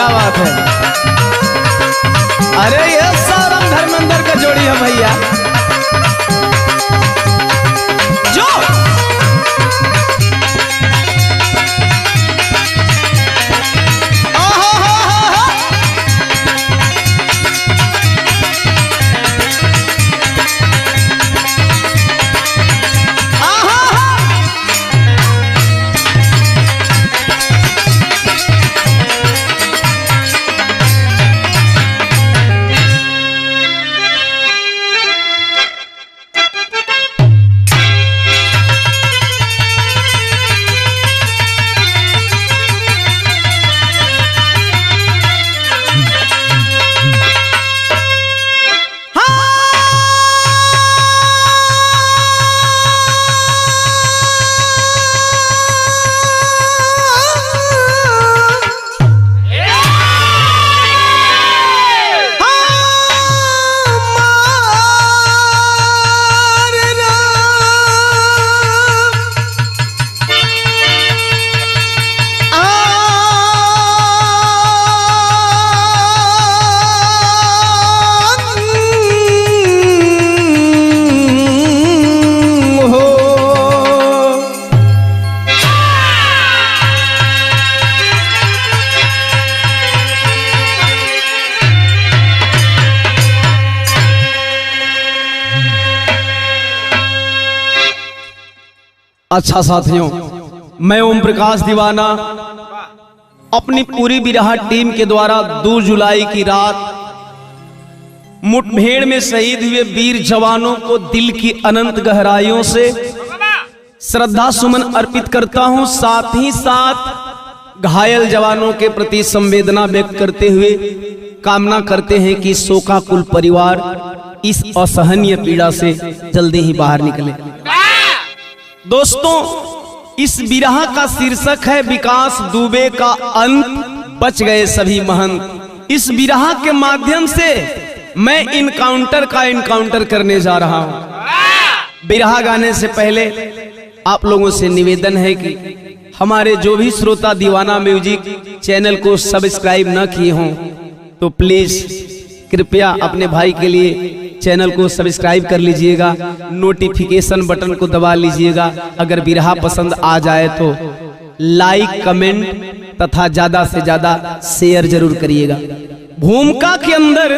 क्या बात है। अरे ये सौरभ धर्मेंद्र का जोड़ी है भैया। जो अच्छा साथियों, मैं ओम प्रकाश दीवाना अपनी पूरी बिरहा टीम के द्वारा 2 जुलाई की रात मुठभेड़ में शहीद हुए वीर जवानों को दिल की अनंत गहराइयों से श्रद्धा सुमन अर्पित करता हूं। साथ ही साथ घायल जवानों के प्रति संवेदना व्यक्त करते हुए कामना करते हैं कि शोकाकुल परिवार इस असहनीय पीड़ा से जल्दी ही बाहर निकले। दोस्तों, इस बिरहा का शीर्षक है विकास दुबे का अंत, बच गए सभी महंत। इस बिरहा के माध्यम से मैं इनकाउंटर करने जा रहा हूं। बिरहा गाने से पहले आप लोगों से निवेदन है कि हमारे जो भी श्रोता दीवाना म्यूजिक चैनल को सब्सक्राइब न किए हों तो प्लीज कृपया अपने भाई के लिए चैनल को सब्सक्राइब कर लीजिएगा, नोटिफिकेशन बटन को दबा लीजिएगा। अगर बिरहा पसंद आ जाए तो लाइक, कमेंट तथा ज्यादा से ज्यादा शेयर जरूर करिएगा। भूमिका के अंदर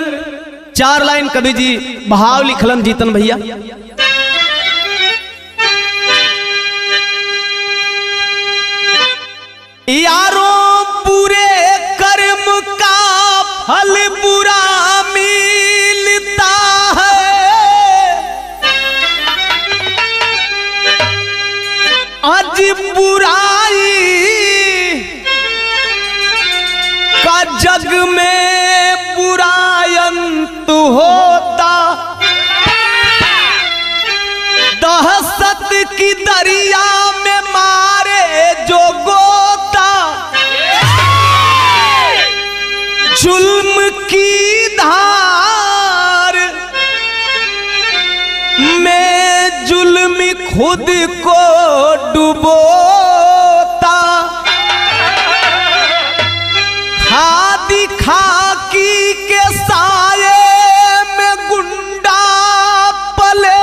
4 लाइन कवि जी भाव लिखलन जीतन भैया। यारों बुरे कर्म का फल बुरा मिलता है, आज बुराई का जग में बुरा अंत होता, दहशत की दरिया में मारे जो गोता, जुल्म की धार में जुल्म खुद को डुबोता, खादी खाकी के साये में गुंडा पले,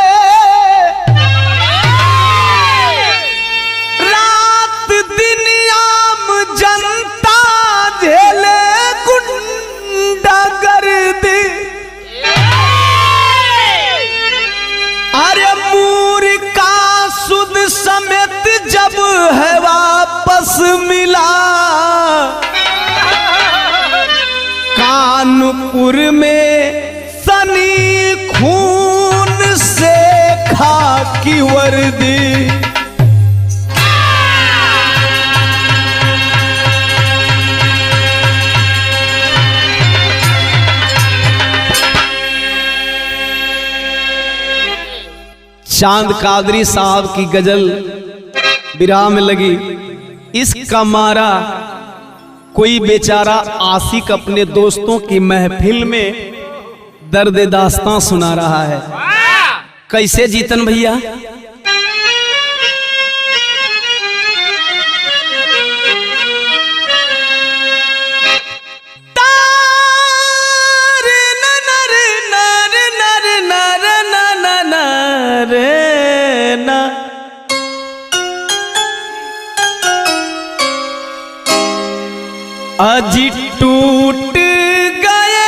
रात दिन आम जनता झेले गुंडागर्दी। अरे मूर का सुद समेत जब है वापस मिला, कानपुर में सनी खून से खाकी वर्दी। चांद कादरी साहब की गजल बिरहा में लगी। इसका मारा कोई बेचारा आशिक अपने दोस्तों की महफिल में दर्द दास्तां सुना रहा है। कैसे जीतन भैया? ना। अजी टूट गए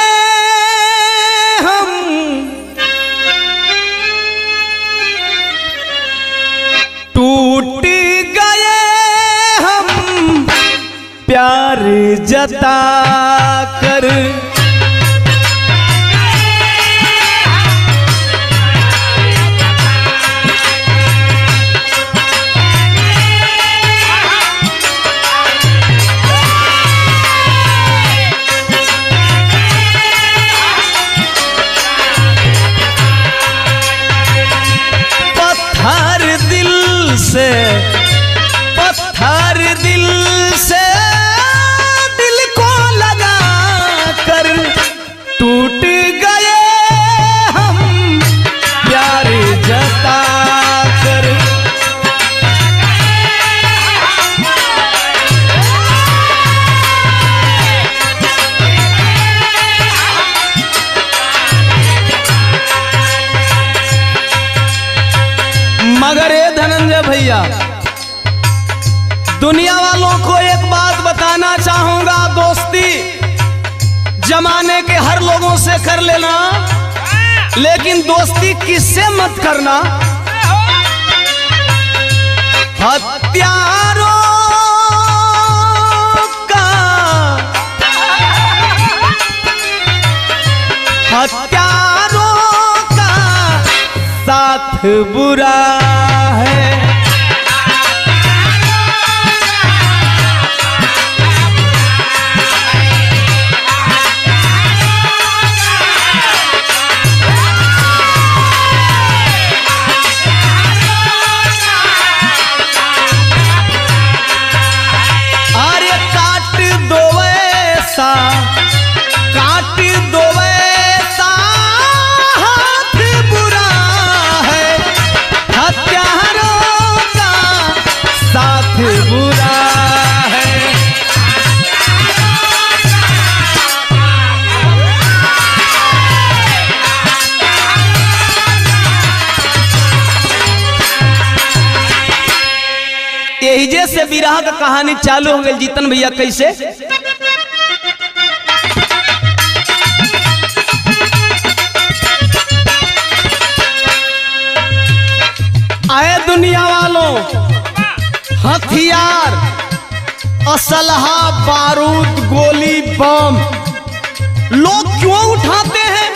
हम, टूट गए हम प्यार जता कर। पत्थर दिल से दिल को लगा कर टूट गए हम प्यार जता कर। मगर ये धनंजय भैया, दुनिया वालों को एक बात बताना चाहूंगा, दोस्ती जमाने के हर लोगों से कर लेना, लेकिन दोस्ती किससे मत करना। हत्यारों का साथ बुरा है। काट दो ऐसा हाथ बुरा है, हत्यारों का साथ बुरा है। यही जैसे विरह का कहानी चालू हो गई जीतन भैया। कैसे? आए दुनिया वालों, हथियार, असलहा, बारूद, गोली, बम लोग क्यों उठाते हैं?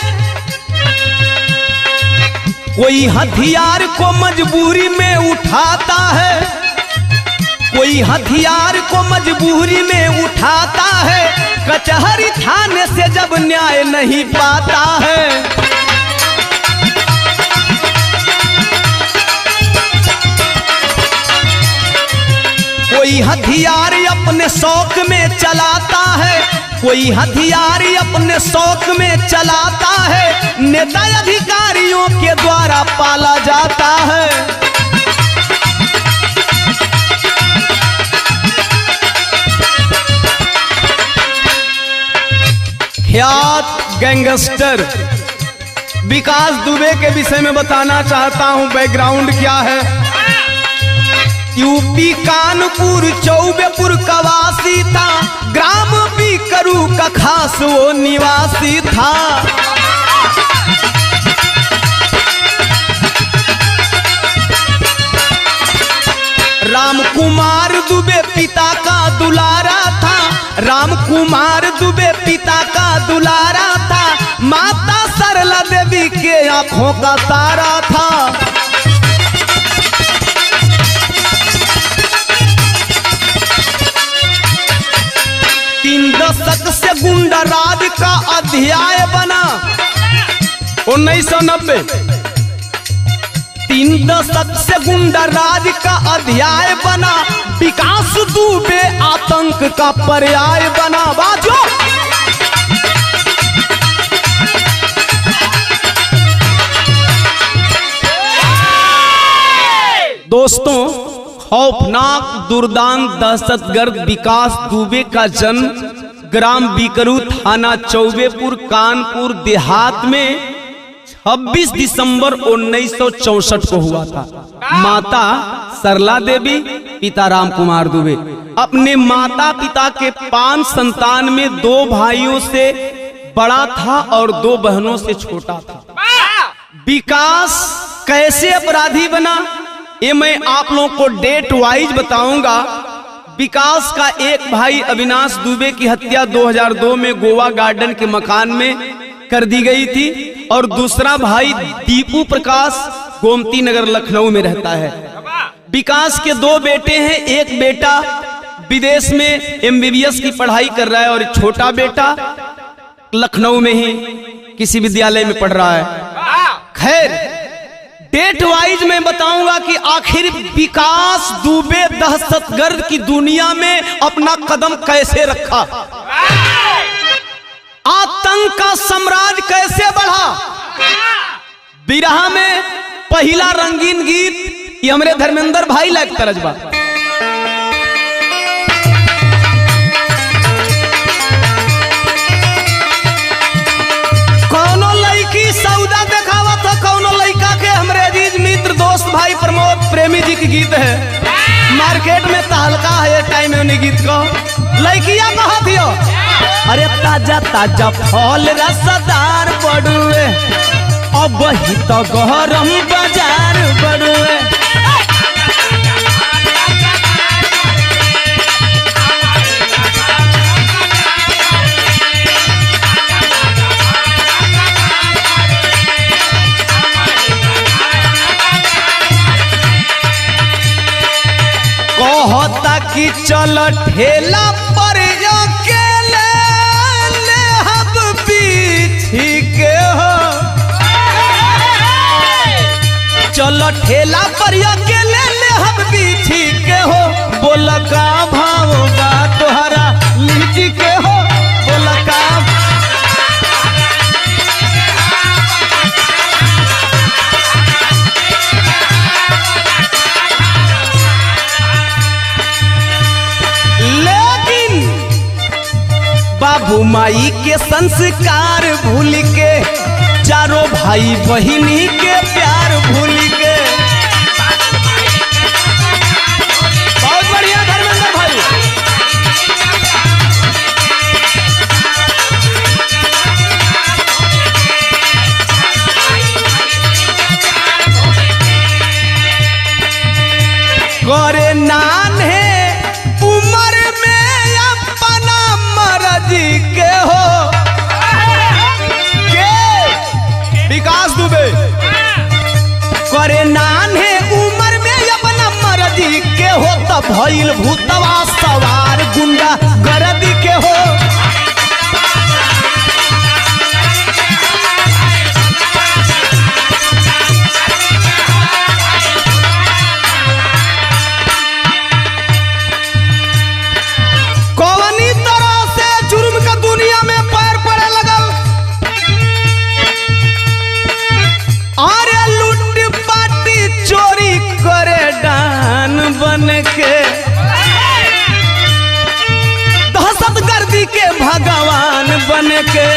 कोई हथियार को मजबूरी में उठाता है, कोई हथियार को मजबूरी में उठाता है, कचहरी थाने से जब न्याय नहीं पाता है। कोई हथियार अपने शौक में चलाता है, कोई हथियार अपने शौक में चलाता है, नेता अधिकारियों के द्वारा पाला जाता है। ख्यात गैंगस्टर विकास दुबे के विषय में बताना चाहता हूं। बैकग्राउंड क्या है? यूपी कानपुर चौबेपुर का वासी था, ग्राम बीकरू का खास वो निवासी था। राम कुमार दुबे पिता का दुलारा था, राम कुमार दुबे पिता का दुलारा था, माता सरला देवी के आंखों का तारा था। 3 दशक से गुंडा राज का अध्याय बना 1990। 3 दशक से गुंडा राज का अध्याय बना, विकास दुबे आतंक का पर्याय बना। बाजो दोस्तों, खौफनाक दुर्दांत दहशतगर्द विकास दुबे का जन्म ग्राम बीकरू थाना चौबेपुर कानपुर देहात में 26 दिसंबर 1964 को हुआ था। माता सरला देवी, पिता राम कुमार दुबे। अपने माता पिता के 5 संतान में 2 भाइयों से बड़ा था और 2 बहनों से छोटा था। विकास कैसे अपराधी बना, ये मैं आप लोगों को डेट वाइज बताऊंगा। विकास का एक भाई अविनाश दुबे की हत्या 2002 में गोवा गार्डन के मकान में कर दी गई थी और दूसरा भाई दीपू प्रकाश गोमती नगर लखनऊ में रहता है। विकास के 2 बेटे हैं, एक बेटा विदेश में MBBS की पढ़ाई कर रहा है और छोटा बेटा लखनऊ में ही किसी विद्यालय में पढ़ रहा है। खैर, डेट वाइज मैं बताऊंगा कि आखिर विकास दुबे दहशतगर्द की दुनिया में अपना कदम कैसे रखा, आतंक का साम्राज्य कैसे बढ़ा। बिरहा में पहला रंगीन गीत ये हमरे धर्मेंद्र भाई लायक तरजबा। कौनो लड़की सौदा देखावा था, कौनो लड़का के हमरे अजीज मित्र दोस्त भाई प्रमोद प्रेमी जी की गीत है। मार्केट में तहलका है टाइम है गीत को। लड़किया कहा थी, अरे ताजा ताजा फल रसदार बड़ुए, अब ही तो गरम बाजार बड़ुए। कहता कि चल ठेला पर अकेले ले हम पीछी के हो, चल ठेला पर अकेले ले हम पीछी के हो। बोल का भाव बा तोहरा लीची के हो, बोल का बाबू माई के संस्कार भूल के, चारों भाई बहिनी के प्यार भूल के। बहुत बढ़िया धर्मेंद्र भाई। करे नान्हे उम्र में अपना मर्जी के हो के विकास दुबे करे नान्हे उम्र में अपना मर्जी के हो, तब भइल भूतवा सवार गुंडा गर्दी के हो। के दहशतगर्दी के भगवान बन के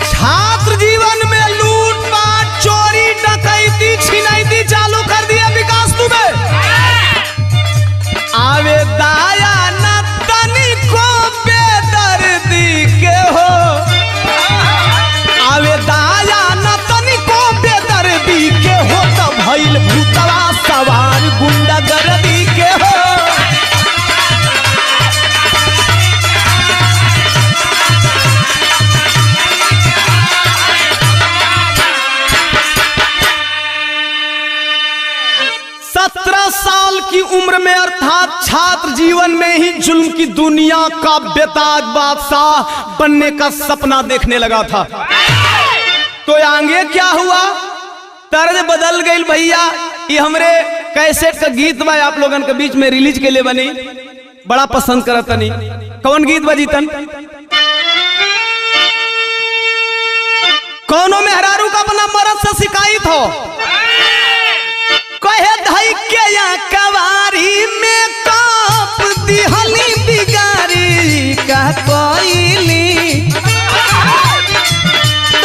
छात्र जीवन में लूटपाट चोरी डकैती छिनैती चालू कर दिया विकास दुबे। आवे दाया न तनिको बेदर्दी के हो, आवे दाया न तनिको बेदर्दी के हो, तब भइल भूतवा सवार गुंडा गर्दी के हो। साल की उम्र में अर्थात छात्र जीवन में ही जुल्म की दुनिया का बेताज बादशाह बनने का सपना देखने लगा था। तो आगे क्या हुआ, तर्ज बदल गई भैया। ये हमरे कैसेट का गीत बा आप लोगन के बीच में रिलीज के लिए बनी, बड़ा पसंद करता नहीं। कौन गीत बजी तन, कौनो मेहरारू का अपना मर्द से शिकायत हो कहे धई के या कवारी में काप दिहली बिगारी का कोइली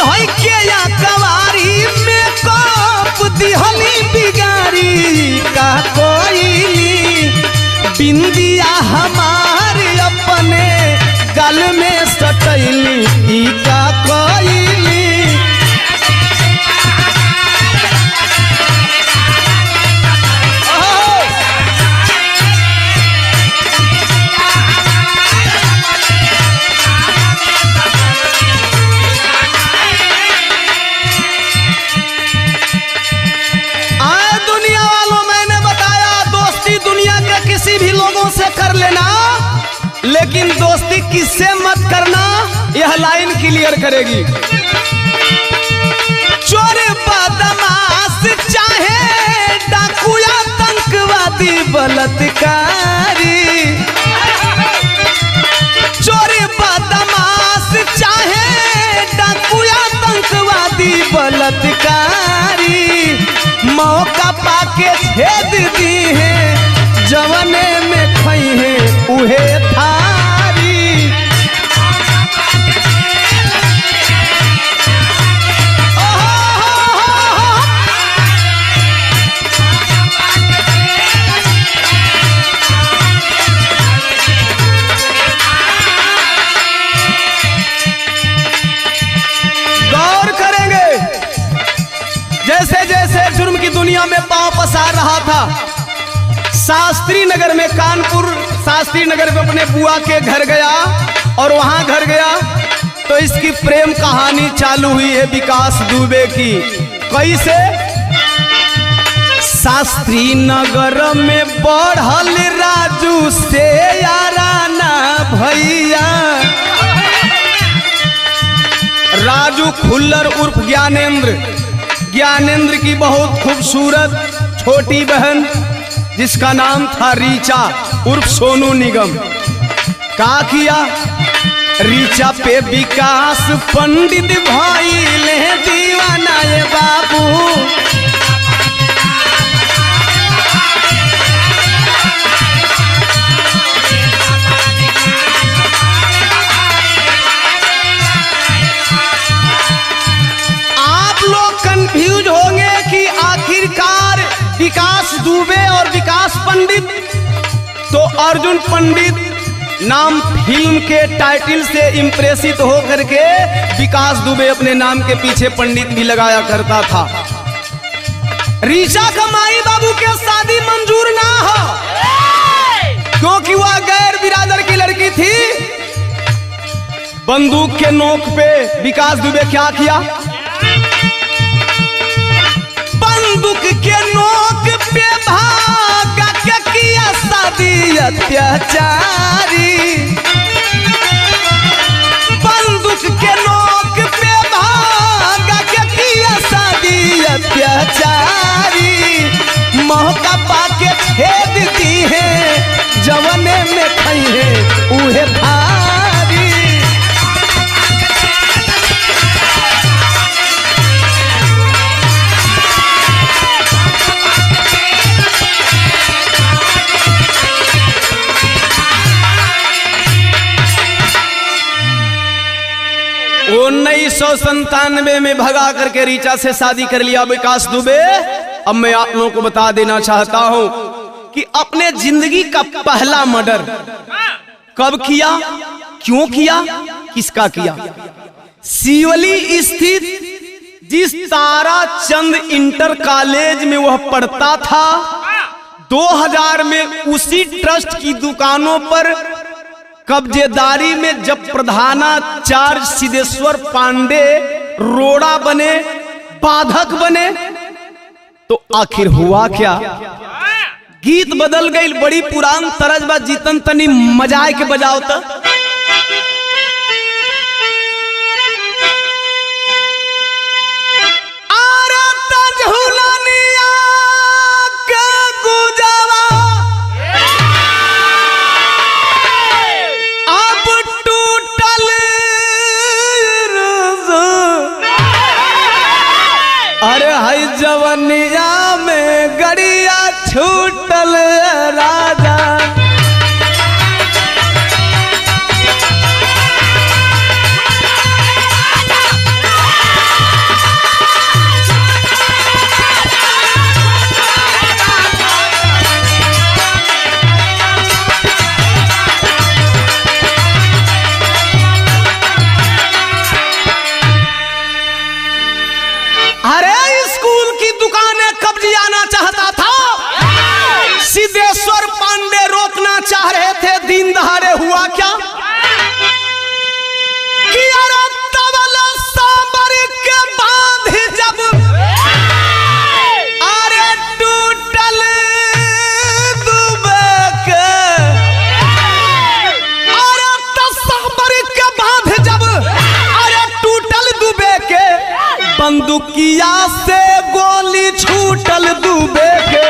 धई के या कवारी में काप दिहली बिगारी का कोइली बिंदिया हमारे अपने गल में सटैली ई का कोइली कर लेना लेकिन दोस्ती किससे मत करना यह लाइन क्लियर करेगी। चोर बदमाश चाहे डाकू या आतंकवादी बलात्कारी चोर बदमाश चाहे डाकू या आतंकवादी बलात्कारी मौका पाके छेद दी है जवने में खई है उहे थारी गौर करेंगे जैसे जैसे जुर्म की दुनिया में पांव पसार रहा था शास्त्री नगर में कानपुर शास्त्री नगर में अपने बुआ के घर गया और वहां घर गया तो इसकी प्रेम कहानी चालू हुई है विकास दुबे की। कैसे शास्त्री नगर में बढ़ल राजू से याराना भैया राजू खुल्लर उर्फ ज्ञानेंद्र की बहुत खूबसूरत छोटी बहन जिसका नाम था रीचा उर्फ सोनू निगम। का किया रीचा पे विकास पंडित भइले दीवाना ये बाबू आप लोग कंफ्यूज होंगे कि आखिरकार विकास दुबे और विकास पंडित तो अर्जुन पंडित नाम फिल्म के टाइटल से इंप्रेसित होकर के विकास दुबे अपने नाम के पीछे पंडित भी लगाया करता था। रीचा का माई बाबू के शादी मंजूर ना हो क्योंकि वह गैर बिरादर की लड़की थी। बंदूक के नोक पे विकास दुबे क्या किया बंदूक के नोक पे भागा के किया शादी अत्याचारी बंदूक के नोक पे भागा के किया शादी अत्याचारी मौका पाके छेद दी है जवने में खई है उहे भारी उन्नीस 1997 में भगा करके रीचा से शादी कर लिया विकास दुबे। अब मैं आप लोगों को बता देना चाहता हूं कि अपने जिंदगी का पहला मर्डर कब किया क्यों किया किसका किया। शिवली स्थित जिस तारा चंद इंटर कॉलेज में वह पढ़ता था 2000 में उसी ट्रस्ट की दुकानों पर कब्जेदारी में जब प्रधानाचार्य सिद्धेश्वर पांडे रोड़ा बने बाधक बने तो आखिर हुआ क्या। गीत बदल गई बड़ी पुरान तरज बा जीतन तनी मजाए के बजाओ तो जवनिया में गड़ी छूटल राजा। सिद्धेश्वर पांडे रोकना चाह रहे थे, दिन दहाड़े हुआ क्या कि अरे तबला सांबर के बांध जब अरे टूटल दुबे के, अरे सांबर के बांध जब अरे टूटल दुबे के, बंदूकिया से गोली छूटल दुबे के।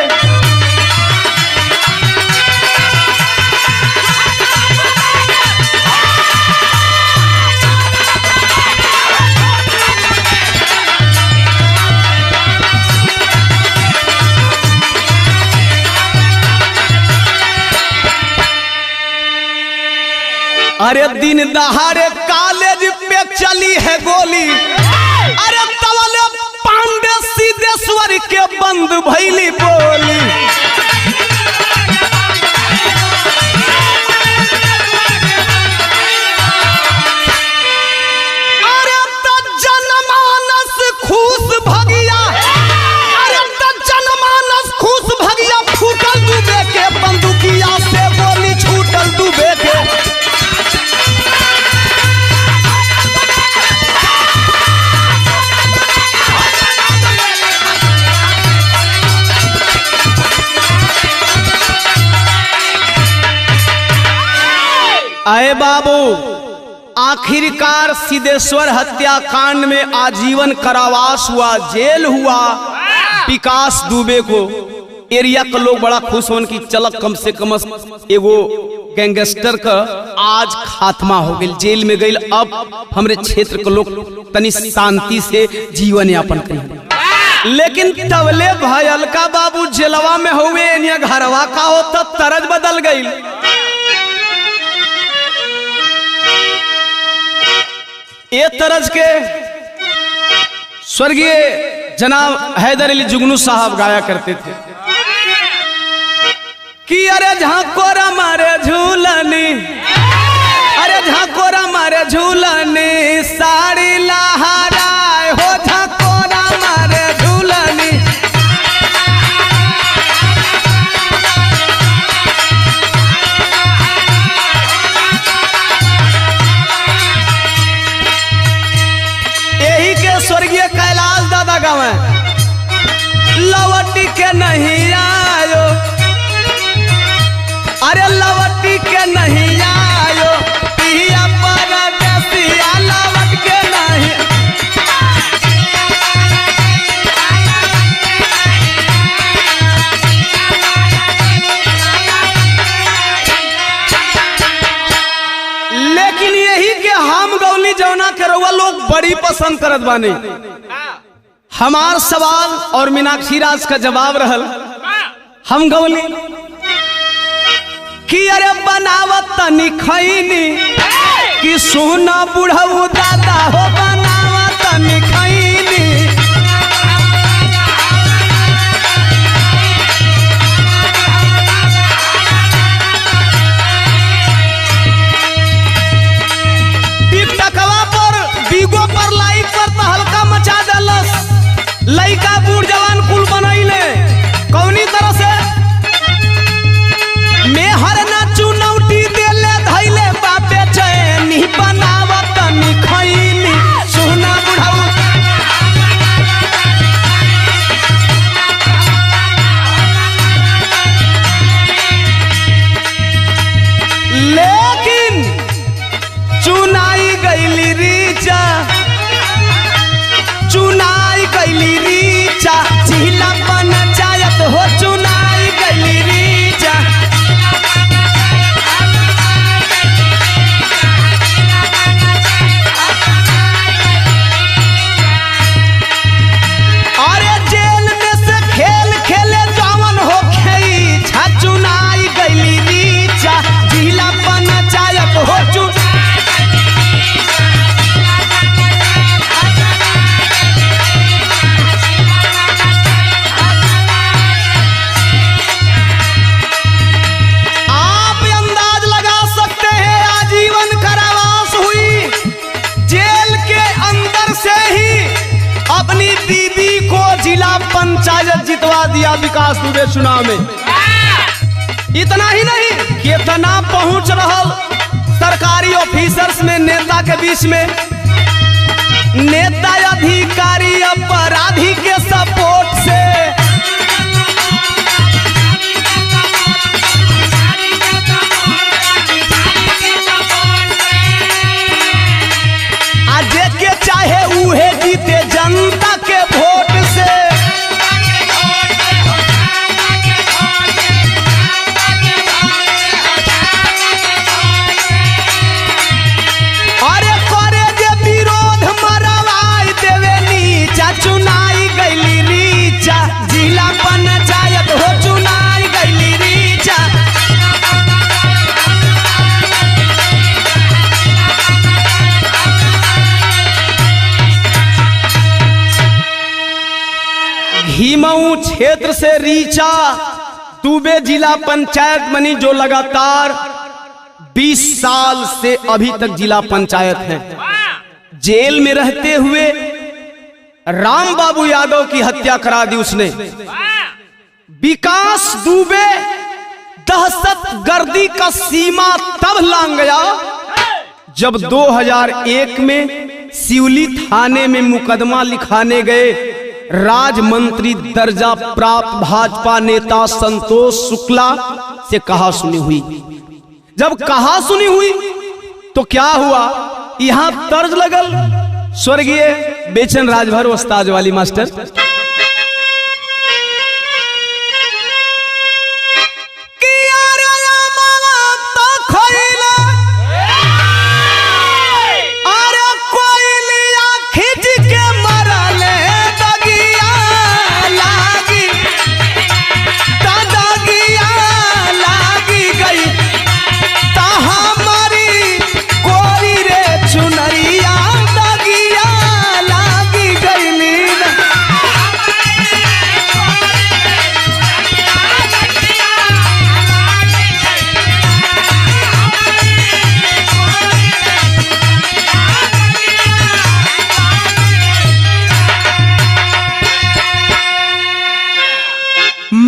अरे दिन दहाड़े कॉलेज पे चली है गोली, अरे तवले पांडे सिद्धेश्वर के बंद भैली बोली। अरे तो जनमानस खुश भगिया, अरे तो जनमानस खुश भगिया, फूटल दुबे के बंदूकिया से गोली छूटल दुबे के। अरे बाबू, आखिरकार सिद्धेश्वर हत्याकांड में आजीवन कारावास हुआ, जेल हुआ। विकास दुबे को एरिया के लोग बड़ा खुश होने की चलक कम से कम एगो गैंगस्टर का आज खात्मा हो गई, जेल में गई। अब हमारे क्षेत्र के लोग तनी शांति से जीवन यापन करें। लेकिन तवले भयल का बाबू जेलवा में हुए, घरवा का होता तरज बदल गई। ये तरज के स्वर्गीय जनाब हैदर अली जुगनू साहब गाया करते थे कि अरे झांकोरा मारे झूलनी, अरे झांकोरा मारे झूलनी, साड़ी लहराए हो झांकोरा मारे झूलनी। स्वर्गीय कैलाश दादा गावे लवटी के नहीं आयो, अरे लवटी के नहीं आयो, पिया परदेसिया लवट के नहीं। लेकिन यही के हम गौली जौना के रउआ लोग बड़ी पसंद करत बानी। हमार सवाल और मीनाक्षी राज का जवाब रहल, हम गौली कि अरे बनावत तनी खैनी कि सोना बुढ़ऊ दादा हो, बनावत तनी खैनी। टिकटकवा पर बीगो पर लाइक पर तो हल्का मचा देलस, लइका बूढ़ जवान कुल बनैले कौनी तरह से मैं हर ना चुनौती देले धैले बापे चैनी, बनावत तनी खैनी सोना बुढ़ऊ। पंचायत जितवा दिया विकास दुबे चुनाव में। इतना ही नहीं, कितना पहुंच रहा सरकारी ऑफिसर्स में, नेता के बीच में, नेता अधिकारी अपराधी के सपोर्ट से के चाहे उहे जीते जनता के वोट से। अरे करे जे विरोध मरवाई देवे नीचा, चुनाई गईली रीचा, जिला पंचायत हो चुनाई गईली रीचा। हिमऊ क्षेत्र से रीचा दुबे जिला पंचायत बनी, जो लगातार 20 साल से अभी तक जिला पंचायत है। जेल में रहते हुए राम बाबू यादव की हत्या करा दी उसने। विकास दुबे दहशतगर्दी का सीमा तब लांग गया जब 2001 में सिवली थाने में मुकदमा लिखाने गए राज्य मंत्री दर्जा प्राप्त भाजपा नेता संतोष शुक्ला से कहा सुनी हुई। जब कहा सुनी हुई तो क्या हुआ, यहां तर्ज लगल स्वर्गीय बेचन राजभर उस्ताद वाली मास्टर।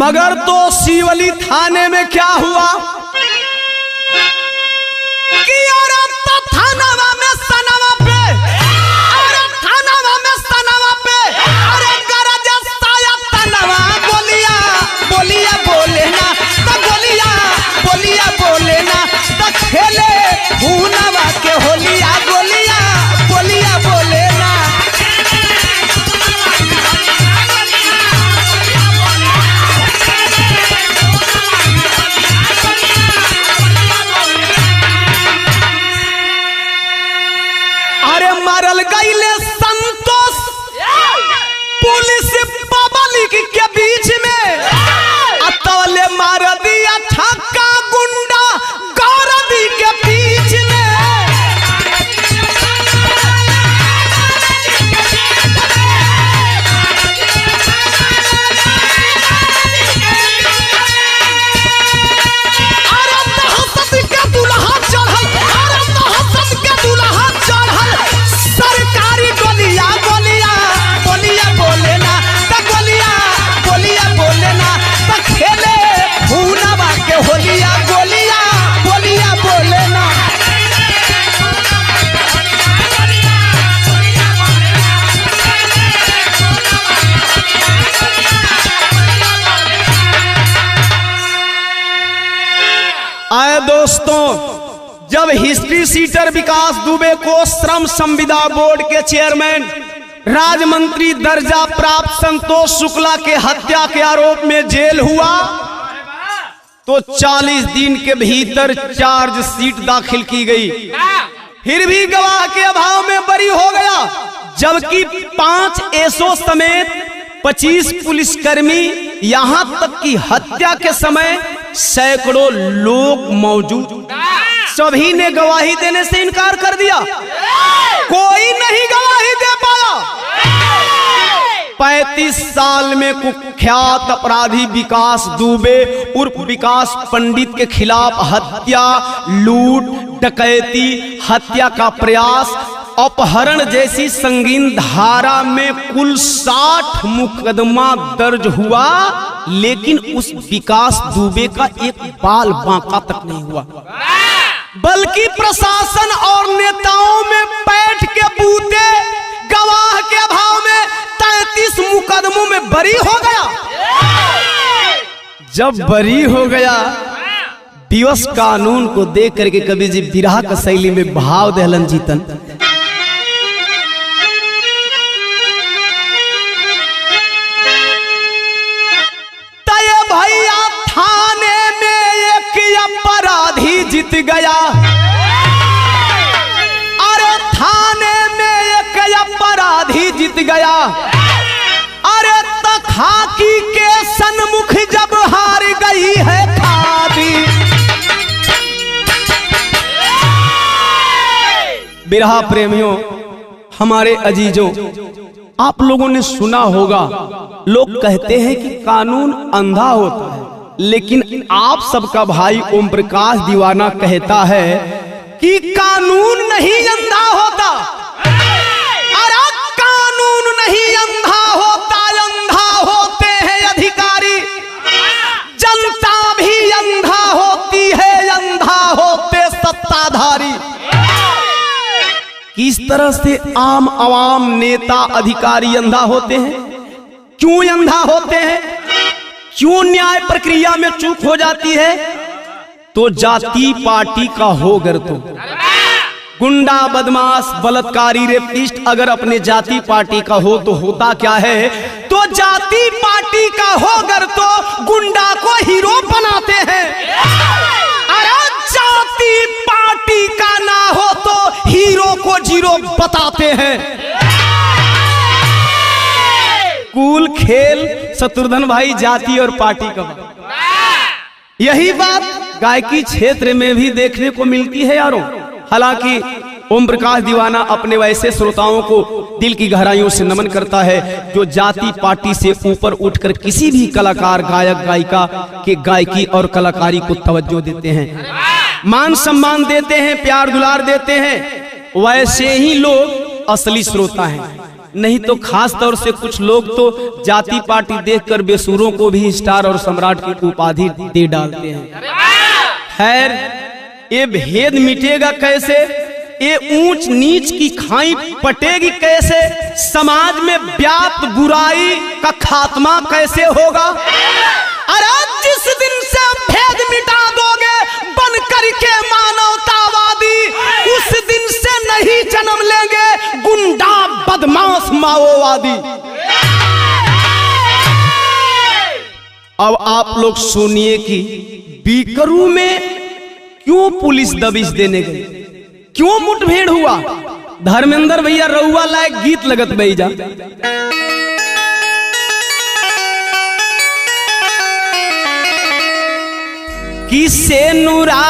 मगर तो सिवली थाने में क्या हुआ कि थानावा में सनावा पे, थानावा में सनावा पे, अरे गरज साया तनवा, बोलिया बोलिया बोले ना तो बोलिया बोलिया बोले ना तो खेले हुनवा के होलिया, बोलिया बोलिया बोले ना। मारल गईले संतोष पुलिस पब्लिक के बीच में, अतवले मार दिया छक्का गुंडा गौरदी के बीच में। अरे तहसद के दुल्हा चढ़ल, अरे तहसद के दुल्हा चढ़ल, सरकारी गोलिया गोलिया बोलिया बोले ना तो गोलिया बोलिया बोले ना तो खेले हुनवा के होलिया, गोलिया बोलिया बोले ना। आए दोस्तों, जब हिस्ट्री सीटर विकास दुबे को श्रम संविदा बोर्ड के चेयरमैन राज्य मंत्री दर्जा प्राप्त संतोष शुक्ला के हत्या के आरोप में जेल हुआ तो 40 दिन के भीतर चार्जशीट दाखिल की गई, फिर भी गवाह के अभाव में बरी हो गया। जबकि 5 एसओ समेत 25 पुलिसकर्मी, यहां तक कि हत्या के समय सैकड़ों लोग मौजूद, सभी ने गवाही देने से इनकार कर दिया, कोई नहीं गवाही दे पाया। 35 साल में कुख्यात अपराधी विकास दुबे उर्फ विकास पंडित के खिलाफ हत्या, लूट, डकैती, हत्या का प्रयास अपहरण जैसी संगीन धारा में कुल 60 मुकदमा दर्ज हुआ, लेकिन उस विकास दुबे का एक बाल बांका तक नहीं हुआ, बल्कि प्रशासन और नेताओं में पैठ के बूते गवाह के अभाव में 33 मुकदमों में बरी हो गया। जब बरी हो गया, दिवस कानून को देख करके कवि जी बिरहा का शैली में भाव दहलन जीतन। तय भैया थाने में एक अपराधी जीत गया, अरे थाने में एक अपराधी जीत गया, अरे तखाकी के सन्मुख जब हार गई है खादी। बिरहा प्रेमियों, हमारे अजीजों, आप लोगों ने सुना होगा, लोग कहते हैं कि कानून अंधा होता है, लेकिन आप सबका भाई ओम प्रकाश दीवाना कहता है कि कानून नहीं अंधा होता। अरे कानून नहीं अंधा होता, अंधा होते हैं अधिकारी। जनता भी अंधा होती है, अंधा होते सत्ताधारी। किस तरह से आम आवाम नेता अधिकारी अंधा होते हैं? क्यों अंधा होते हैं? क्यों न्याय प्रक्रिया में चूक हो जाती है? तो जाति पार्टी का हो गर तो गुंडा बदमाश बलात्कारी रेपिस्ट अगर अपने जाति पार्टी का हो तो होता क्या है? तो जाति पार्टी का हो गर तो गुंडा को हीरो बनाते हैं। अरे जाति पार्टी का ना हो तो हीरो को जीरो बताते हैं। कूल खेल शत्रुघ्न भाई जाति और पार्टी का। यही बात गायकी क्षेत्र में भी देखने को मिलती है यारों। हालांकि ओम प्रकाश दीवाना अपने वैसे श्रोताओं को दिल की गहराइयों से नमन करता है जो जाति पार्टी से ऊपर उठकर किसी भी कलाकार गायक गायिका के गायकी और कलाकारी को तवज्जो देते हैं, मान सम्मान देते हैं, प्यार दुलार देते हैं। वैसे ही लोग असली श्रोता हैं। नहीं तो खास तौर से कुछ लोग तो जाति पार्टी देखकर बेसुरों को भी स्टार और सम्राट की उपाधि दे डालते हैं। खैर, ये भेद मिटेगा कैसे? ये ऊंच नीच की खाई पटेगी कैसे? समाज में व्याप्त बुराई का खात्मा कैसे होगा? अरे जिस दिन से भेद मिटा दोगे बन करके मानवतावादी, उस दिन से नहीं जन्म लेंगे गुंडा बदमाश माओवादी। अब आप लोग सुनिए कि बीकरू में क्यों पुलिस दबिश देने गई, क्यों मुठभेड़ हुआ? धर्मेंद्र भैया रउआ लायक गीत लगत भैया। किसे नुरा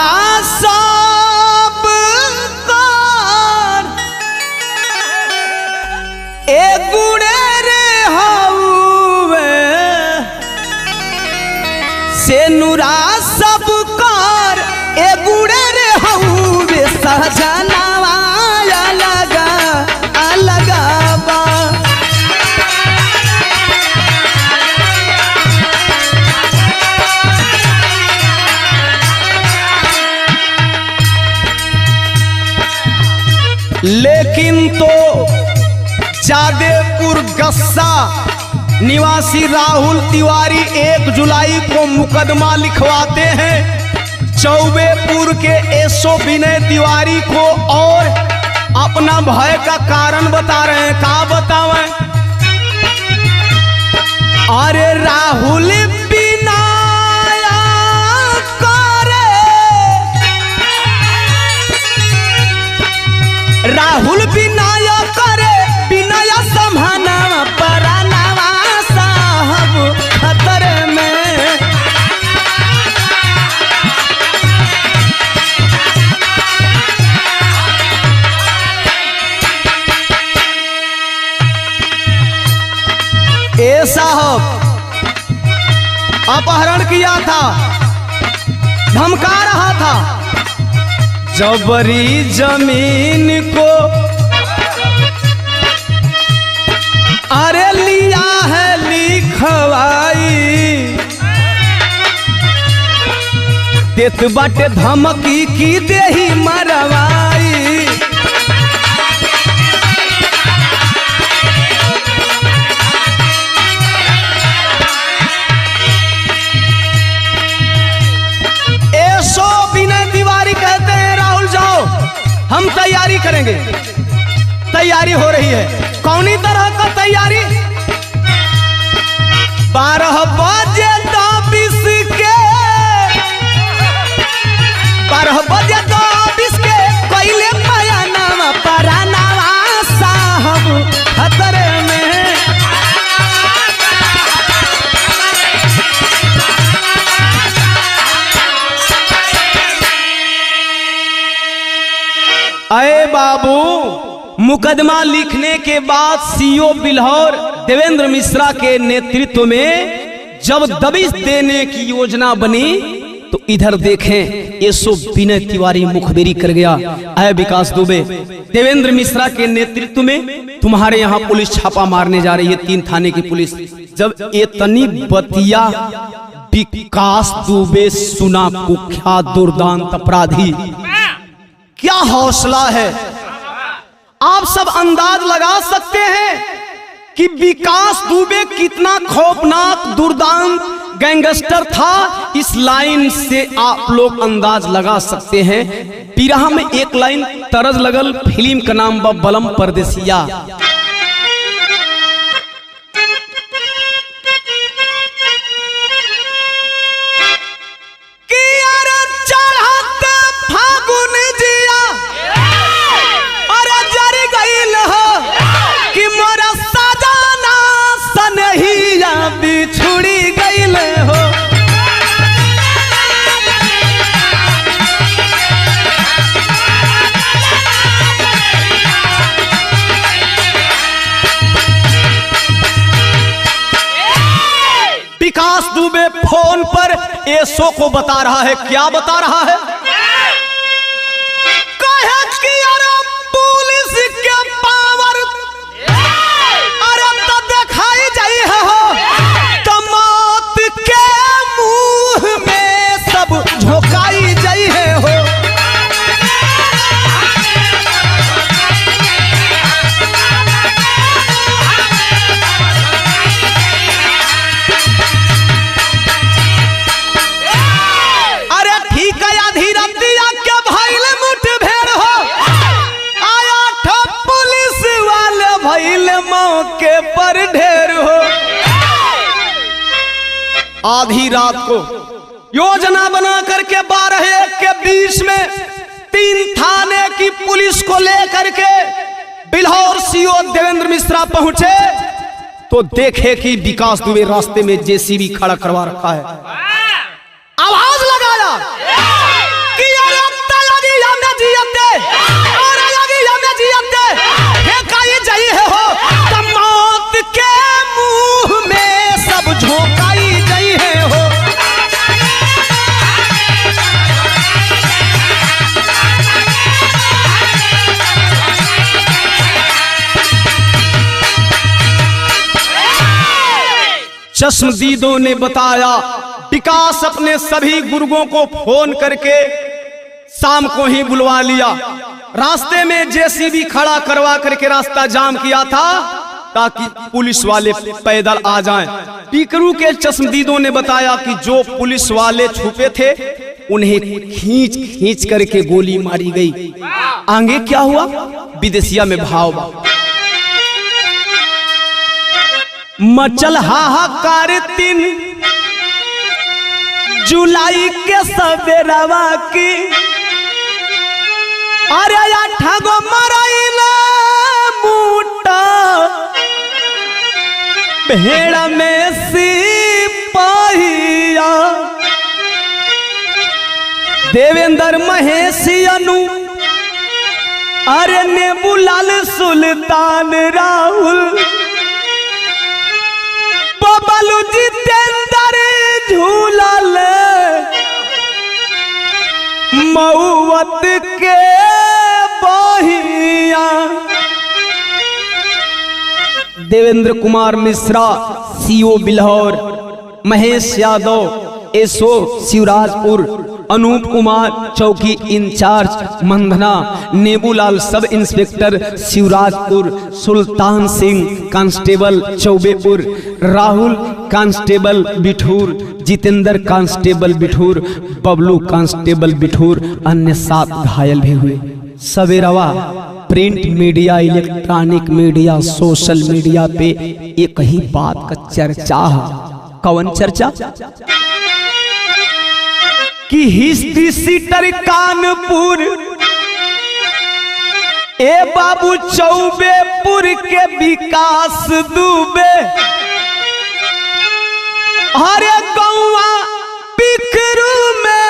सब कर ए गुड़े रे हउवे, से नुरा सब कर ए गुड़े रे हउवे, सहजनवा अलगा अलगा बा। लेकिन तो जादेपुर गस्सा निवासी राहुल तिवारी 1 जुलाई को मुकदमा लिखवाते हैं चौबेपुर के एसओ विनय तिवारी को, और अपना भय का कारण बता रहे हैं। क्या बतावें? अरे राहुल बिनाया करे, राहुल बिनाया करे, बिनाया संभाना परानावा साहब खतरे में। ए साहब अपहरण किया था, धमका रहा था, जबरी जमीन को देत बाटे धमकी की देही मरवाई। ऐसो विनय तिवारी कहते हैं राहुल जाओ हम तैयारी करेंगे। तैयारी हो रही है, कौनी तरह का तैयारी? 12 बजे 20 के 12 बजे 20 के पहले पयानावा परानावा साहब खतरे में। अरे बाबू, मुकदमा लिखने के बाद सीओ बिल्हौर देवेंद्र मिश्रा के नेतृत्व में जब दबिश देने की योजना बनी तो इधर देखें एसो विनय तिवारी मुखबिरी कर गया। अय विकास दुबे, देवेंद्र मिश्रा के नेतृत्व में तुम्हारे यहाँ पुलिस छापा मारने जा रही है, 3 थाने की पुलिस। जब इतनी बतिया विकास दुबे सुना, कुख्यात दुर्दांत अपराधी, क्या हौसला है। आप सब अंदाज लगा सकते हैं कि विकास दुबे कितना खौफनाक दुर्दांत गैंगस्टर था। इस लाइन से आप लोग अंदाज लगा सकते हैं। बिरहा में एक लाइन तरज लगल, फिल्म का नाम बा बलम परदेसिया। बिछुड़ी गईल हो, विकास दुबे फोन पर एसो को बता रहा है। क्या बता रहा है? कहे कि अरे पुलिस के पावर अरे तो दिखाई जाई है हो, झोंकाई जाई है हो। अरे ठीक है, आधी रातिया के भइल मुठभेड़ हो, आया ठो पुलिस वाले भइल मौके पर ढेर हो। आधी रात को योजना बना करके 12-1 के बीच में 3 थाने की पुलिस को लेकर के बिल्हौर सीओ देवेंद्र मिश्रा पहुंचे तो देखे कि विकास दुबे रास्ते में जेसीबी खड़ा करवा रखा है। आवाज लगाया कि जाई है हो, तो मौत के मुंह में सब झोंकाई जाई है हो। चश्मदीदों ने बताया विकास अपने सभी गुर्गों को फोन करके शाम को ही बुलवा लिया। रास्ते में जेसीबी खड़ा करवा करके रास्ता जाम किया था ताकि पुलिस वाले पैदल आ जाएं। पीकरू के चश्मदीदों ने बताया कि जो पुलिस वाले छुपे थे उन्हें खींच खींच करके गोली मारी गई। आगे क्या हुआ विदेशिया में भाव मचल हाहाकार 3 जुलाई के सवेरवा की। अरे 8 गो मरैला मूटा भेड़ा में सिपाहिया देवेंद्र महेशी अनु अरे नेबूलाल सुल्तान राहुल बबलू जितेंद्र झूलल मऊवत के बहिया। देवेंद्र कुमार मिश्रा सीओ बिल्हौर, महेश यादव एसओ शिवराजपुर, अनूप कुमार चौकी in-charge Mandhana, Nebulal sub inspector Shivrajpur, Sultan Singh constable Chaubepur, Rahul constable Bithoor, Jitendra constable Bithoor, Bablu constable Bithoor, अन्य 7 घायल भी हुए। सवेरवा print media, electronic media, social media पे एक ही बात का चर्चा है। कौन चर्चा? कि हिस्ट्री सीटर कानपुर ए बाबू चौबेपुर के विकास दुबे, हरे गौआ पिकरू में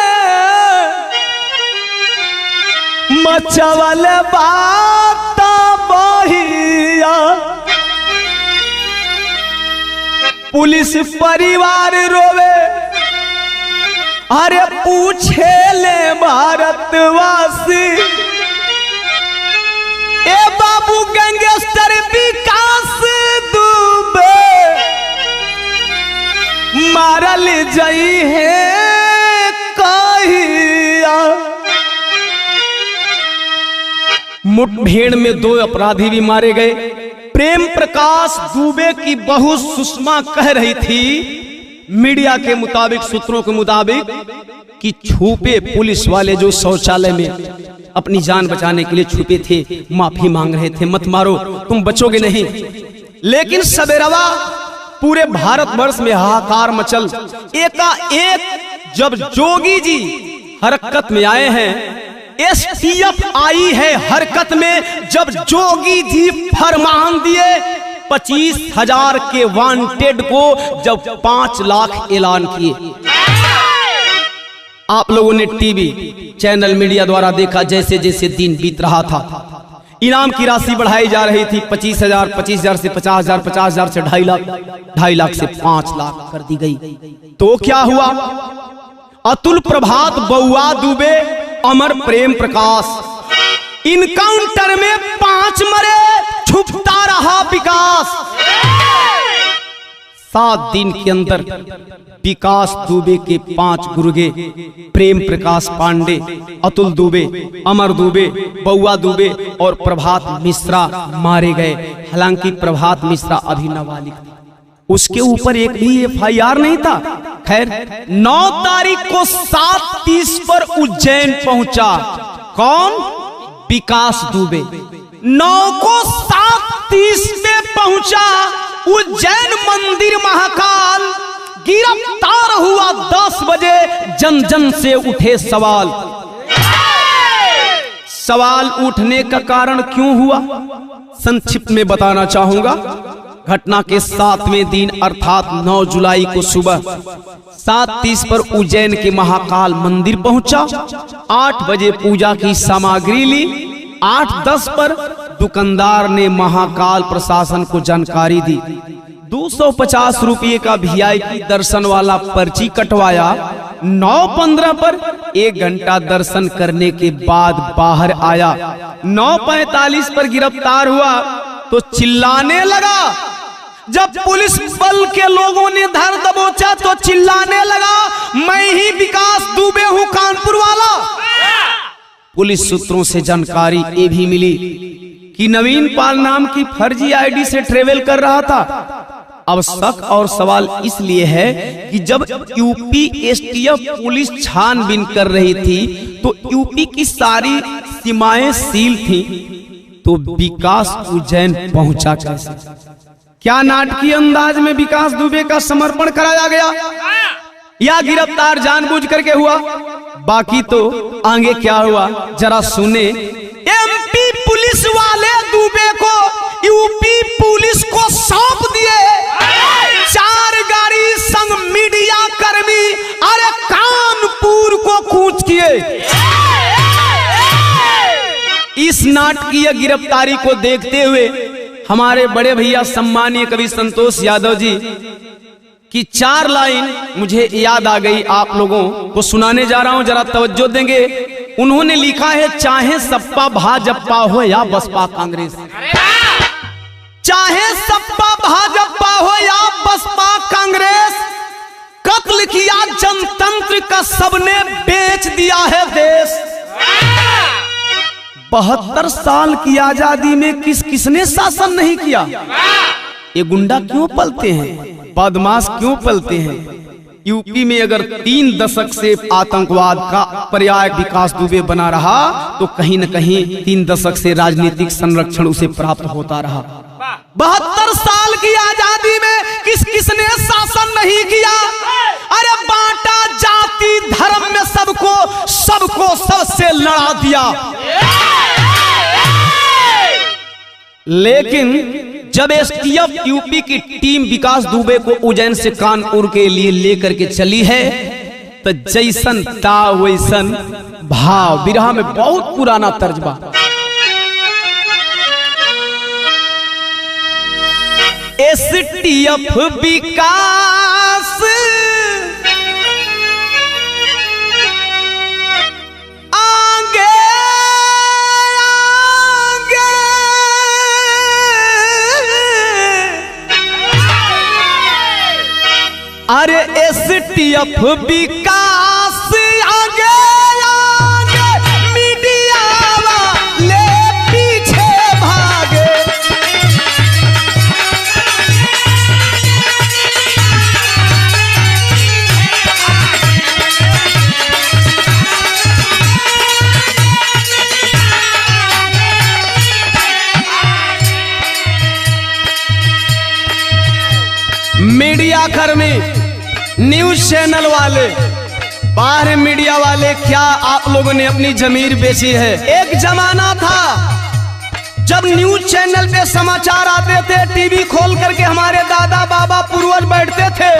मचवल बात बहिया, पुलिस परिवार रोवे, अरे पूछे ले भारतवासी, ए बाबू गैंगस्टर विकास दुबे मारल जई है कहिया। मुठभेड़ में 2 अपराधी भी मारे गए। प्रेम प्रकाश दुबे की बहू सुषमा कह रही थी मीडिया के मुताबिक, सूत्रों के मुताबिक, कि छुपे पुलिस वाले जो शौचालय में अपनी जान बचाने के लिए छुपे थे, माफी मांग रहे थे, मत मारो तुम बचोगे नहीं। लेकिन सवेरवा पूरे भारतवर्ष में हाहाकार मचल। एकाएक जब जोगी जी हरकत में आए हैं, एसटीएफ आई है हरकत में, जब जोगी जी फरमान दिए 25,000 के वांटेड को जब 5 लाख ऐलान किए। आप लोगों ने टीवी चैनल मीडिया द्वारा देखा, जैसे जैसे दिन बीत रहा था इनाम की राशि बढ़ाई जा रही थी। 25,000, 25,000 से 50,000, 50,000 से 2.5 लाख, 2.5 लाख से 5 लाख कर दी गई। तो क्या हुआ? अतुल प्रभात, बउआ दुबे, अमर प्रेम प्रकाश, इनकाउंटर में 5 मरे, छुपता रहा विकास। 7 दिन के अंदर विकास दुबे के 5 गुर्गे, प्रेम प्रकाश पांडे, अतुल दुबे, अमर दुबे, बउआ दुबे और प्रभात मिश्रा मारे गए। हालांकि प्रभात मिश्रा अभी नाबालिग थी, उसके ऊपर एक भी एफआईआर नहीं था। खैर 9 तारीख को 7:30 पर उज्जैन पहुंचा। कौन? विकास दुबे। 9 को 7:30 में पहुंचा उज्जैन मंदिर महाकाल, गिरफ्तार हुआ 10 बजे। जन जन से उठे सवाल। सवाल उठने का कारण क्यों हुआ, संक्षिप्त में बताना चाहूंगा। घटना के 7वें दिन अर्थात 9 जुलाई को सुबह 7:30 पर उज्जैन के महाकाल मंदिर पहुंचा। 8 बजे पूजा की सामग्री ली। 8:10 पर दुकानदार ने महाकाल प्रशासन को जानकारी दी। 250 रुपये का वीआईपी दर्शन वाला पर्ची कटवाया। 9:15 पर 1 घंटा दर्शन करने के बाद बाहर आया। 9:45 पर गिरफ्तार हुआ तो चिल्लाने लगा। जब पुलिस बल के लोगों ने धर दबोचा तो चिल्लाने लगा, मैं ही विकास दुबे हूं कानपुर वाला। पुलिस सूत्रों से जानकारी ये भी मिली कि नवीन पाल नाम की फर्जी आईडी से ट्रेवल कर रहा था। अब शक और सवाल इसलिए है कि जब यूपी एसटीएफ पुलिस छानबीन कर रही थी तो यूपी की सारी सीमाएं सील थी, तो विकास उज्जैन पहुंचा कैसे? क्या नाटकीय अंदाज में विकास दुबे का समर्पण कराया गया या गिरफ्तार जानबूझ करके हुआ? बाकी तो आगे क्या हुआ जरा सुने। एमपी पुलिस वाले दुबे को यूपी पुलिस को सौंप दिए। 4 गाड़ी संग मीडिया कर्मी अरे कानपुर को कूच किए। इस नाटकीय गिरफ्तारी को देखते हुए हमारे बड़े भैया सम्मानीय कवि संतोष यादव जी की 4 लाइन मुझे याद आ गई, आप लोगों को सुनाने जा रहा हूं, जरा तवज्जो देंगे। उन्होंने लिखा है, चाहे सपा भाजपा हो या बसपा कांग्रेस, चाहे सपा भाजपा हो या बसपा कांग्रेस, कत कत्ल किया जनतंत्र का, सबने बेच दिया है देश। 72 साल की आजादी में किसने शासन नहीं किया? ये गुंडा क्यों पलते हैं, बदमाश क्यों पलते हैं? यूपी में अगर 3 दशक से आतंकवाद का पर्याय विकास दुबे बना रहा, तो कहीं न कहीं 3 दशक से राजनीतिक संरक्षण उसे प्राप्त होता रहा। 72 साल की आजादी में किसने शासन नहीं किया? अरे बांटा जाति धर्म में सबको सबसे लड़ा दिया। लेकिन जब एसटीएफ यूपी की टीम विकास दुबे को उज्जैन से कानपुर के लिए लेकर के चली है, तो जैसन ता वैसन भाव। बिरहा में बहुत पुराना तर्जबा। एसटीएफ विकास अरे एसटीएफ विकास आगे आगे, मीडिया वाले पीछे भागे। मीडिया कर्मी, न्यूज चैनल वाले, बाहर मीडिया वाले, क्या आप लोगों ने अपनी जमीर बेची है? एक जमाना था जब न्यूज चैनल पे समाचार आते थे, टीवी खोल करके हमारे दादा बाबा पूर्वज बैठते थे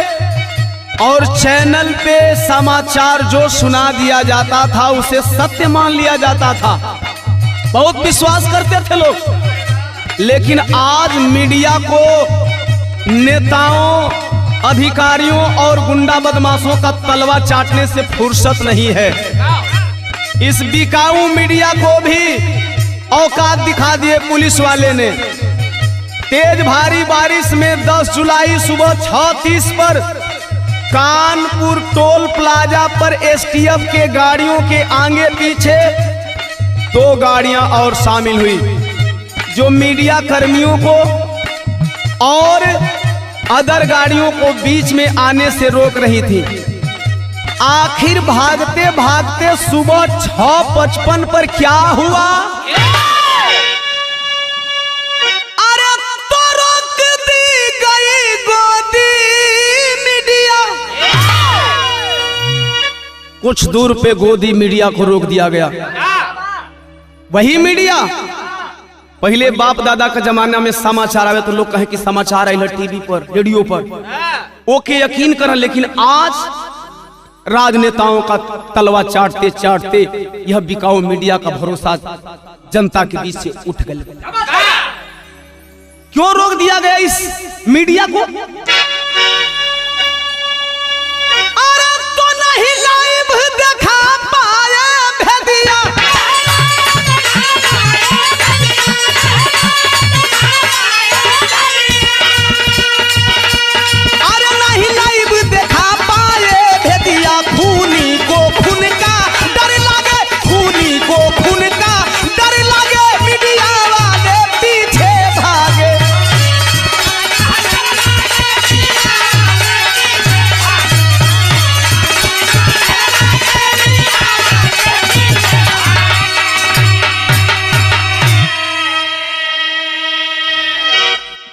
और चैनल पे समाचार जो सुना दिया जाता था उसे सत्य मान लिया जाता था। बहुत विश्वास करते थे लोग। लेकिन आज मीडिया को नेताओं, अधिकारियों और गुंडा बदमाशों का तलवा चाटने से फुर्सत नहीं है। इस बिकाऊ मीडिया को भी औकात दिखा दिए पुलिस वाले ने। तेज भारी बारिश में 10 जुलाई सुबह 6:30 पर कानपुर टोल प्लाजा पर एसटीएफ के गाड़ियों के आगे पीछे 2 गाड़ियां और शामिल हुई, जो मीडिया कर्मियों को और अदर गाड़ियों को बीच में आने से रोक रही थी। आखिर भागते भागते सुबह 6:55 पर क्या हुआ? अरे तो रोक दी गई गोदी मीडिया। कुछ दूर पे गोदी मीडिया को रोक दिया गया। वही मीडिया पहले बाप दादा का जमाना में समाचार आवे तो लोग कहे कि समाचार आए टीवी पर, रेडियो पर, ओके यकीन करें। लेकिन आज राजनेताओं का तलवा चाटते चाटते यह बिकाऊ मीडिया का भरोसा जनता के बीच से उठ गया। क्यों रोक दिया गया इस मीडिया को? अरे तो नहीं लाइव देखा पाए भेदिया।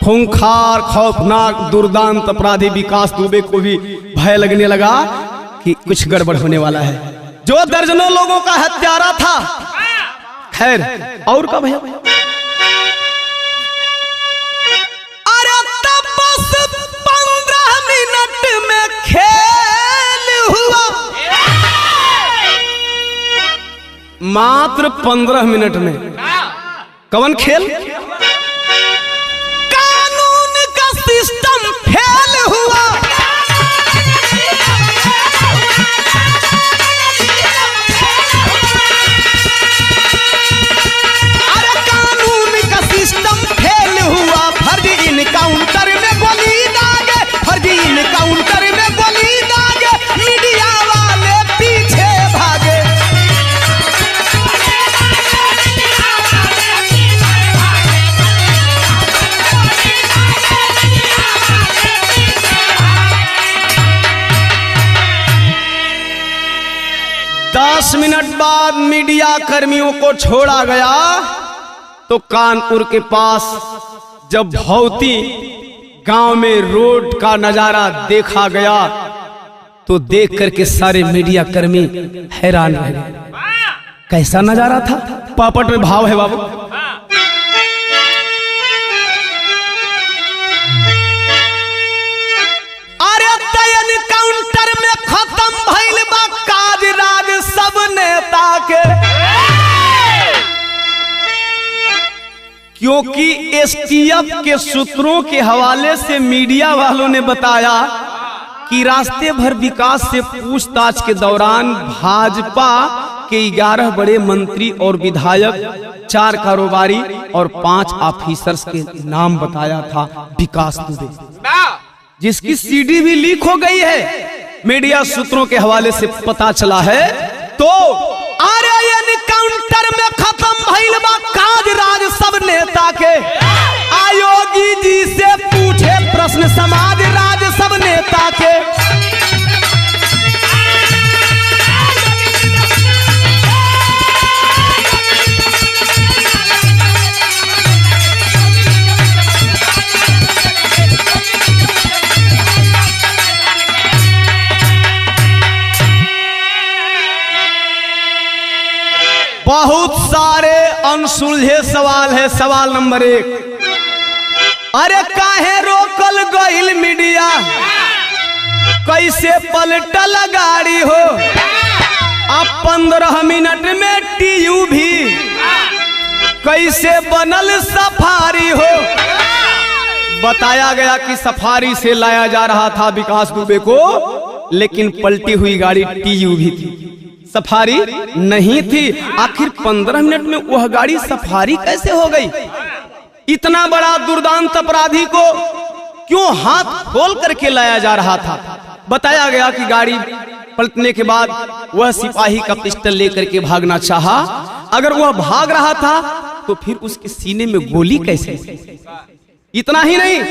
खूंखार, खौफनाक, दुर्दांत अपराधी विकास दुबे को भी भय लगने लगा कि कुछ गड़बड़ होने वाला है। जो दर्जनों लोगों का हत्यारा था, खैर और का भय। अरे तब बस 15 मिनट में खेल हुआ। मात्र 15 मिनट में कौन खेल? सिस्टम फेल हुआ। अरे कानून का सिस्टम फेल हुआ। फर्जी इनकाउंटर में गोली दागे, फर्जी इनकाउंटर में गोली दागे। बाद मीडिया कर्मियों को छोड़ा गया तो कानपुर के पास जब भौती गांव में रोड का नजारा देखा गया तो देख करके सारे मीडिया कर्मी हैरान रह गए। कैसा नजारा था? पापट में भाव है बाबू। अरे तयन काउंटर में खत्म भइल बा काज राज सब नेता के, क्योंकि एसटीएफ के सूत्रों के हवाले से मीडिया वालों ने बताया कि रास्ते भर विकास से पूछताछ के दौरान भाजपा के 11 बड़े मंत्री और विधायक, 4 कारोबारी और 5 ऑफिसर्स के नाम बताया था विकास दुबे, जिसकी सीडी भी लीक हो गई है। मीडिया सूत्रों के हवाले से पता चला है। तो आर्यन काउंटर में खत्म भइल बा काज राज सब नेता के, आयोगी जी से पूछे प्रश्न समाज राज सब नेता के। बहुत सारे अनसुलझे सवाल है। सवाल नंबर 1, अरे काहे रोकल गइल मीडिया, कैसे पलटल गाड़ी हो, अब 15 मिनट में टीयू भी, कैसे बनल सफारी हो। बताया गया कि सफारी से लाया जा रहा था विकास दुबे को, लेकिन पलटी हुई गाड़ी टीयू भी थी, सफारी नहीं थी। आखिर 15 मिनट में वह गाड़ी सफारी कैसे हो गई? इतना बड़ा दुर्दांत अपराधी को क्यों हाथ खोल करके लाया जा रहा था? बताया गया कि गाड़ी पलटने के बाद वह सिपाही का पिस्टल लेकर के भागना चाहा। अगर वह भाग रहा था तो फिर उसके सीने में गोली कैसे? इतना ही नहीं,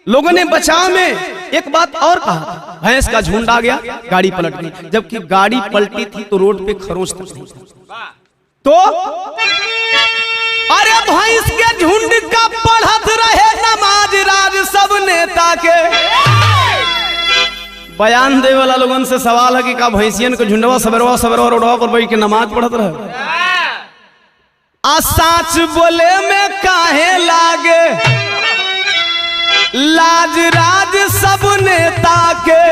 लोगों ने बचाव में एक बात और कहा, भैंस का झुंड आ गया, गाड़ी पलट गई। जबकि गाड़ी पलटी थी तो रोड पे खरोंच तक नहीं था। तो अरे भैंस के झुंड का पढ़त रहे नमाज राज सब नेता के। बयान दे वाला लोगों से सवाल है कि का भैंसियन के झुंडवा सवेरवा सवेरवा रोडवा पर बैठ के नमाज पढ़त रहे? आ साच बोले में काहे लागे लाज राज सब नेता के।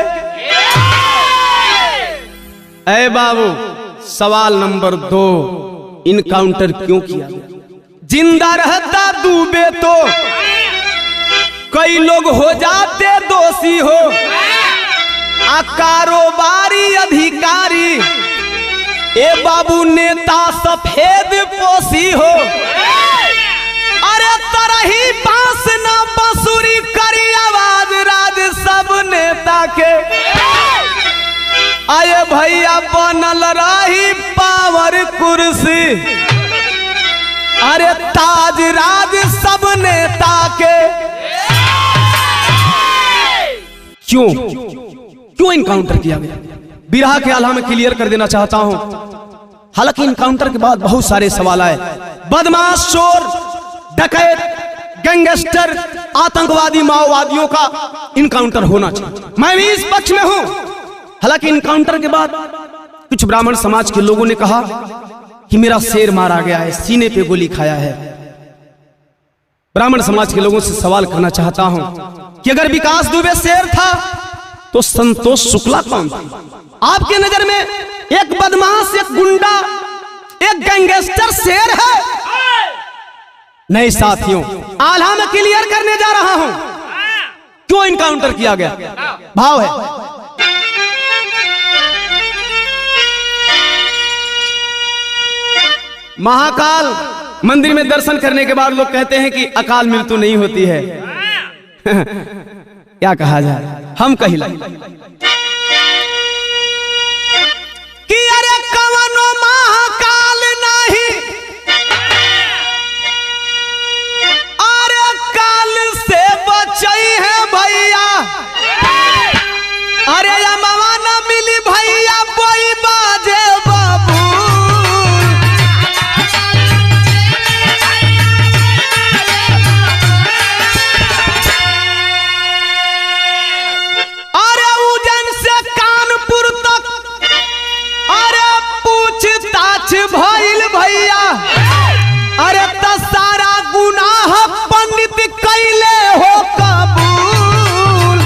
ऐ बाबू, सवाल नंबर 2, इनकाउंटर क्यों किया? जिंदा रहता दुबे तो कई लोग हो जाते दोषी हो, आ कारोबारी अधिकारी ए बाबू नेता सफेद पोसी हो। अरे तरही बांस ना बंसुरी करी आवाज राज सब नेता के। आये भैया बनल रही पावर कुर्सी, अरे ताज राज सब नेता के। क्यों इनकाउंटर किया गया? बिरहा के आला में क्लियर कर देना चाहता हूं। हालांकि इनकाउंटर के बाद बहुत सारे सवाल आए। बदमाश, चोर, डकैत, गैंगस्टर, आतंकवादी, माओवादियों का इनकाउंटर होना चाहिए। मैं भी इस पक्ष में हूं। हालांकि इनकाउंटर के बाद कुछ ब्राह्मण समाज के लोगों ने कहा कि मेरा शेर मारा गया है, सीने पे गोली खाया है। ब्राह्मण समाज के लोगों से सवाल करना चाहता हूं कि अगर विकास दुबे शेर था तो संतोष शुक्ला कौन था? आपके नजर में एक बदमाश, एक गुंडा, एक गैंगस्टर शेर है? नहीं साथियों, आल्हा में क्लियर करने जा रहा हूं क्यों इनकाउंटर किया गया। भाव है, महाकाल मंदिर में दर्शन करने के बाद लोग कहते हैं कि अकाल मृत्यु नहीं होती है। क्या कहा जाए, हम कहिला कि अरे कवनो महाकाल नहीं, अरे काल से बचई है भैया। अरे अमवा न मिली भैया बोई बाजे बाबू कैले हो कबूल।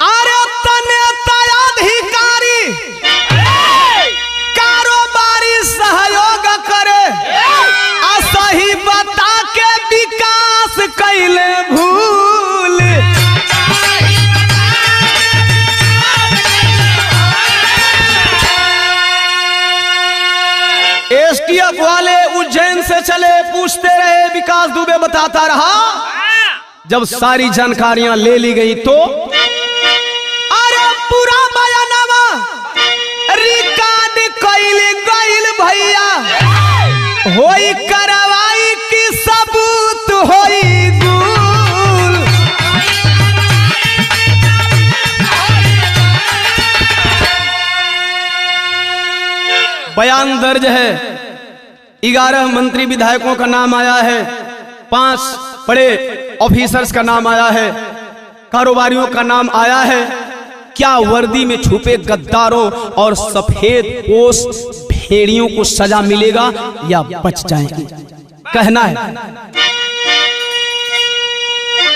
अरे तनेता अधिकारी कारोबारी सहयोग करे, असही बता के विकास कैले भूल। एसटीएफ वाले उज्जैन से चले, पूछते रहे, विकास दुबे बताता रहा। जब सारी जानकारियां ले ली गई तो अरे पूरा बयानवा रिकॉर्ड कैल गइल भैया, होई कार्रवाई की सबूत होई गुल। बयान दर्ज है, 11 मंत्री विधायकों का नाम आया है, 5 बड़े ऑफिसर्स का नाम आया है, कारोबारियों का नाम आया है। क्या वर्दी में छुपे गद्दारों और सफेद पोश भेड़ियों को सजा मिलेगा या बच जाएंगे? कहना है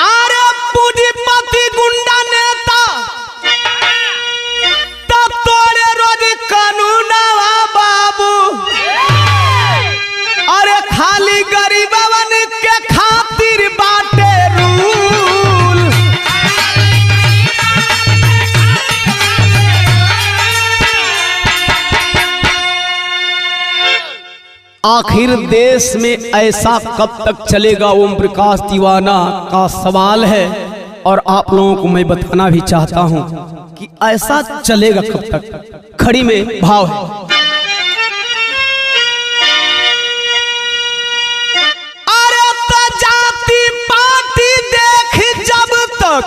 अरे पूंजीपति गुंडा नेता तब तोड़े रोज कानूनवा बाबू, अरे खाली गरीबवन के खातिर बाटे रूल। आखिर देश में ऐसा कब तक चलेगा, ओम प्रकाश दीवाना का सवाल है। और आप लोगों को मैं बताना भी चाहता हूं कि ऐसा चलेगा कब तक। खड़ी में भाव है, अरे तो जाति पार्टी देख जब तक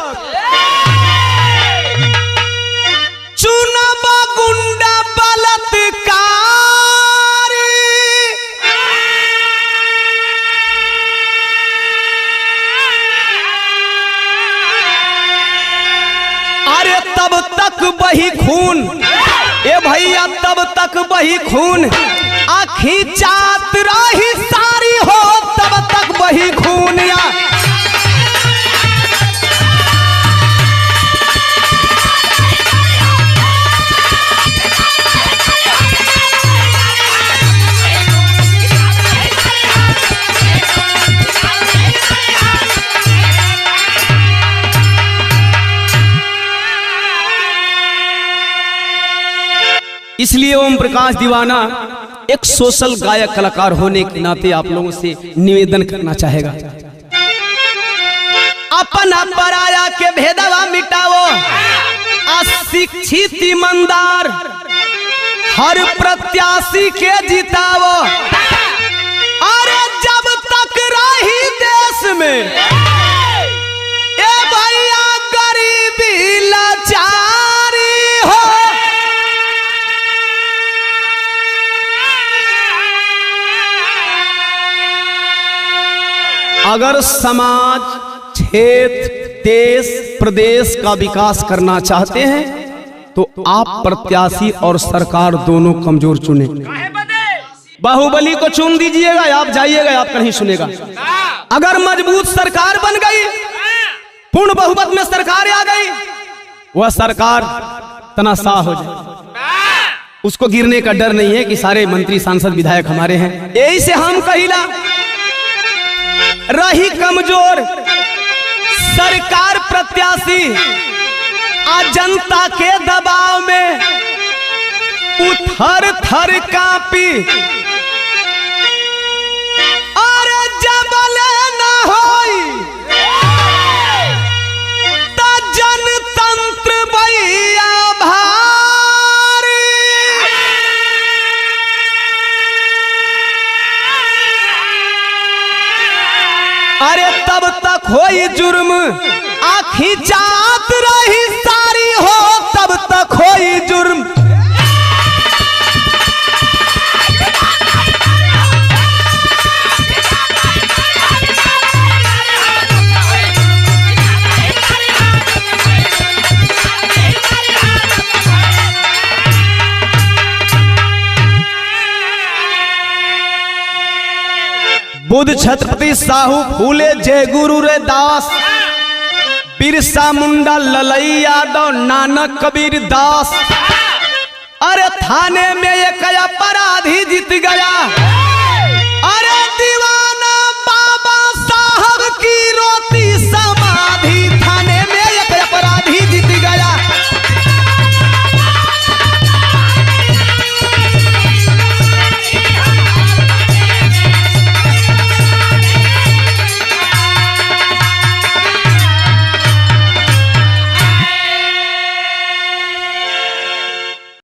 चुनाव गुंडा बलात्कार, अरे तब तक बही खून, ए भैया तब तक बही खून, आखी चात रही सारी हो तब तक बही खून। या इसलिए ओम प्रकाश दीवाना एक सोशल गायक कलाकार होने के नाते आप लोगों से निवेदन करना चाहेगा, अपना पराया के भेदवा मिटाओ, अशिक्षित ईमानदार हर प्रत्याशी के जिताओ। अरे जब तक रही देश में ए भैया गरीबी लाचारी हो, अगर समाज, क्षेत्र, देश, प्रदेश का विकास करना चाहते हैं तो आप प्रत्याशी और सरकार दोनों कमजोर चुने। बाहुबली को चुन दीजिएगा, आप जाइएगा, आप कहीं सुनेगा। अगर मजबूत सरकार बन गई, पूर्ण बहुमत में सरकार आ गई, वह सरकार तनाशाह हो जाए, उसको गिरने का डर नहीं है कि सारे मंत्री सांसद विधायक हमारे हैं। यही से हम कहिला रही कमजोर सरकार प्रत्याशी आ जनता के दबाव में उथर थर कांपी, अरे जबले न होई त जनतंत्र भैया भारी। अरे तब तक होई जुर्म, आखी जात रही सारी हो तब तक होई जुर्म। बुद्ध छत्रपति साहू फूले जय गुरु रे दास, बिरसा मुंडा ललई यादव नानक कबीर दास। अरे थाने में एक अपराधी जीत गया,